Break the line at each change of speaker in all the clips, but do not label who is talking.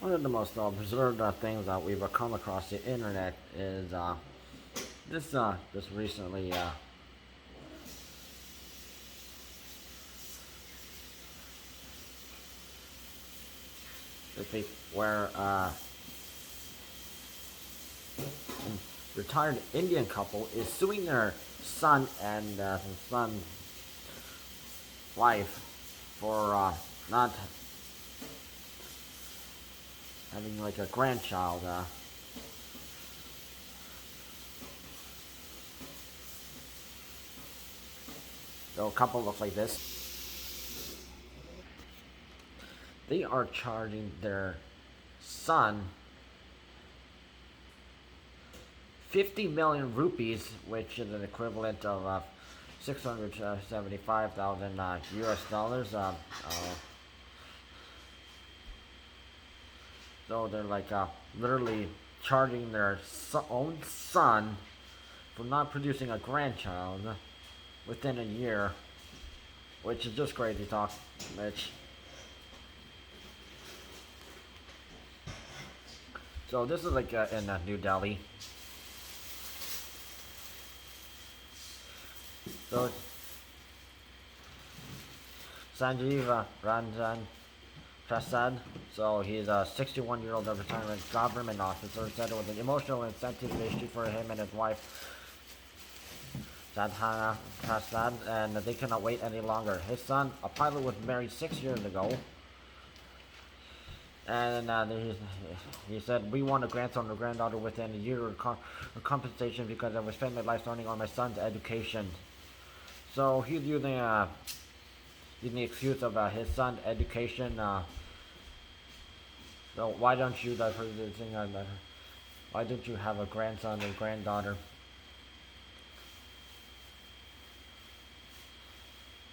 One of the most observed things that we've come across the internet is this recently this week where a retired Indian couple is suing their son and his son's wife for not having like a grandchild. So a couple looks like this. They are charging their son 50 million rupees, which is an equivalent of 675,000 US dollars. So they're like literally charging their own son for not producing a grandchild within a year, which is just crazy talk, Mitch. So this is like in New Delhi. So Sanjeev Ranjan Prasad. So he's a 61-year-old retirement government officer. Said it was an emotional incentive issue for him and his wife, Sadhana Prasad, and they cannot wait any longer. His son, a pilot, was married 6 years ago, and he said, "We want a grandson or granddaughter within a year of compensation because I was spending my life learning on my son's education." So he's using the excuse of his son's education. So why don't you, why don't you have a grandson or granddaughter?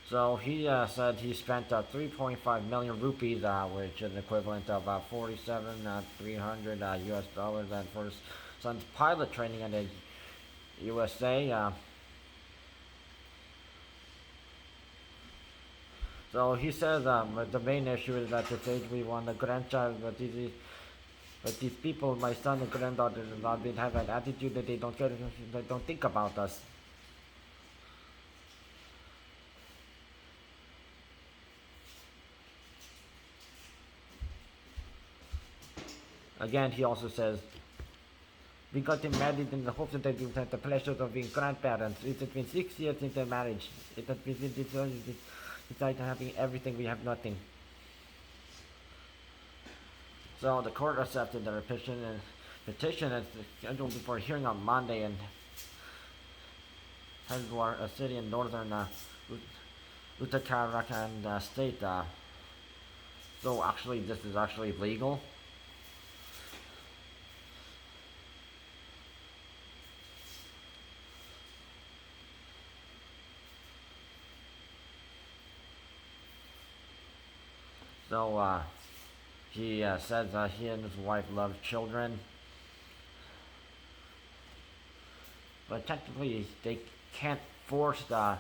So he said he spent 3.5 million rupees, which is equivalent of 47,300 US dollars, and for his son's pilot training in the USA. So he says the main issue is that at this age we want a grandchild, but these people, my son and granddaughter, they have an attitude that they don't think about us. Again, he also says, we got him married in the hopes that we would have the pleasure of being grandparents. It has been 6 years since their marriage. It has been besides having everything, we have nothing. So the court accepted the petition is scheduled for hearing on Monday in Hardiwar, a city in northern Uttarakhand state. So actually, this is actually legal. So he says he and his wife love children, but technically they can't force their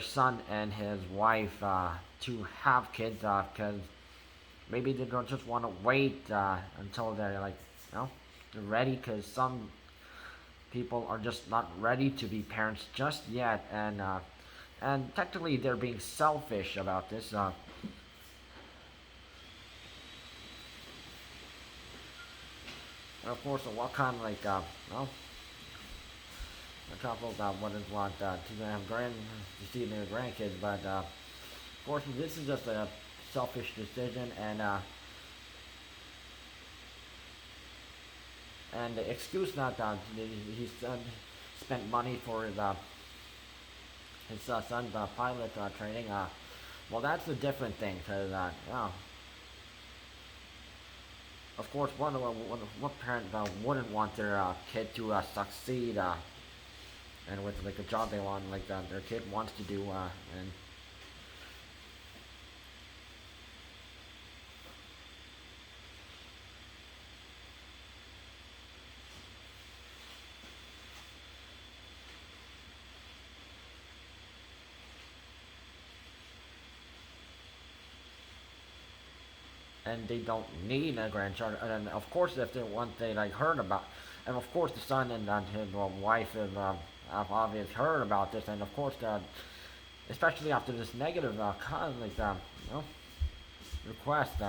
son and his wife to have kids because maybe they don't just want to wait until they're like, they're ready, because some people are just not ready to be parents just yet, and technically they're being selfish about this. Of course, what kind of like, a couple wouldn't want to have to see their grandkids, but of course, this is just a selfish decision, and the excuse not that he spent money for his son's pilot training. Well, that's a different thing, because of course, one parent wouldn't want their kid to succeed, and with like a job they want, like their kid wants to do, and and they don't need a grandchild. And of course, if they want, they like heard about, and of course the son and his wife have obviously heard about this, and of course, especially after this negative like request.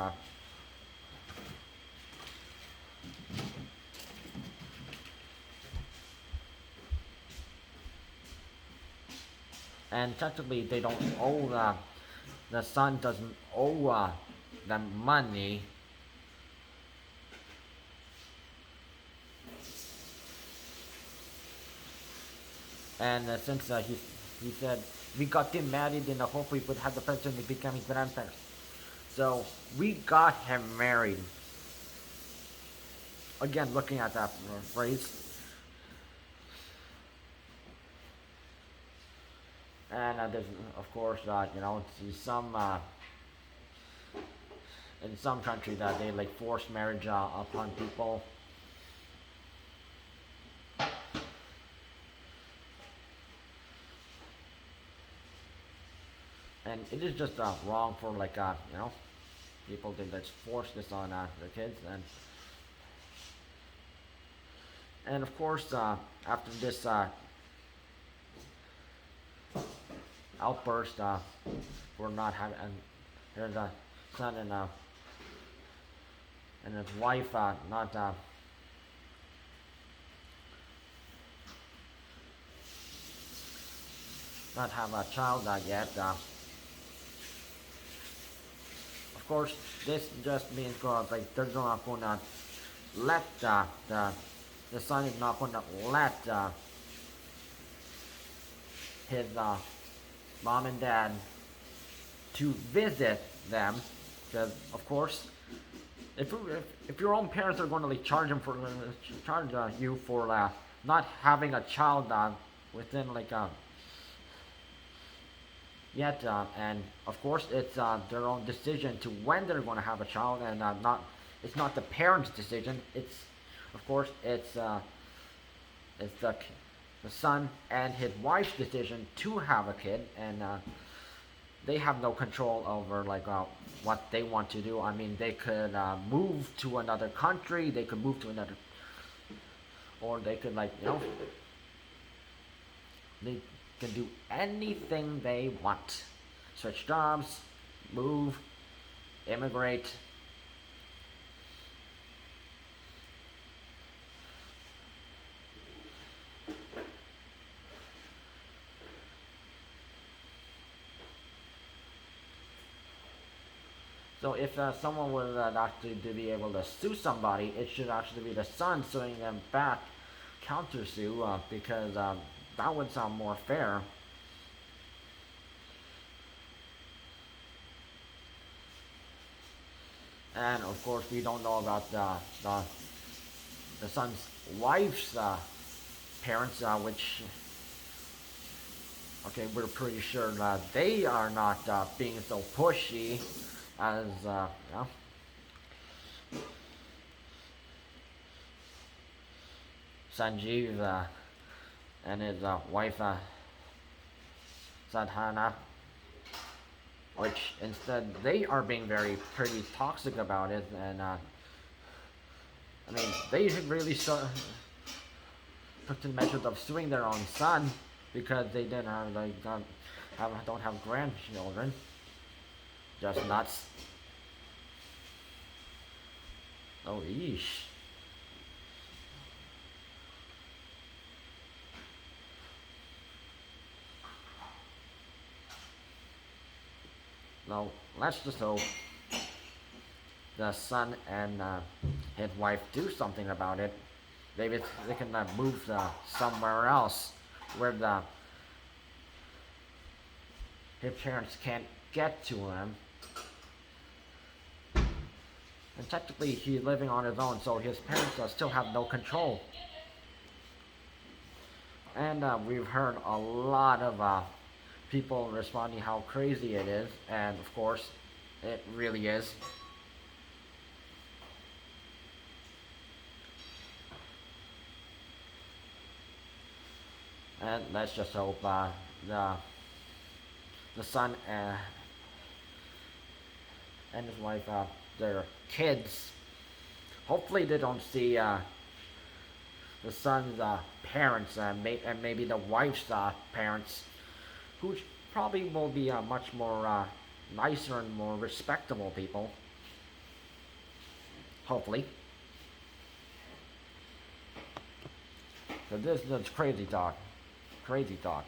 And technically, they don't owe the son doesn't owe them money. And since he said we got him married in the hope we would have the person to become his grandparents. So we got him married. Again, looking at that phrase. And there's, of course, some in some countries that they like force marriage upon people. And it is just wrong for like people to just force this on their kids. And of course after this outburst for not having, and there's a son and his wife not have a child yet. Of course, this just means like they're not gonna let the son is not gonna let his mom and dad to visit them, because of course, if your own parents are going to like charge them for charge you for not having a child within like yet, and of course it's their own decision to when they're going to have a child, and not it's not the parents' decision. It's of course it's the son and his wife's decision to have a kid, and they have no control over like what they want to do. I mean, they could move to another country, they could move to another, or they could like they can do anything they want. Switch jobs, move, immigrate. So if someone would actually to be able to sue somebody, it should actually be the son suing them back, counter sue, because that would sound more fair. And of course, we don't know about the son's wife's parents, which okay, we're pretty sure that they are not being so pushy as Sanjeev and his wife Sadhana, which instead they are being very pretty toxic about it, and I mean they really took the measures of suing their own son because they didn't have like don't have grandchildren. Just nuts. Oh, yeesh. Now, let's just hope the son and his wife do something about it. Maybe they can move somewhere else where his parents can't get to him. And technically, he's living on his own, so his parents still have no control. And we've heard a lot of people responding how crazy it is, and of course, it really is. And let's just hope the son and his wife their kids. Hopefully they don't see the son's parents and maybe the wife's parents, who probably will be much more nicer and more respectable people. Hopefully. So this is crazy talk. Crazy talk.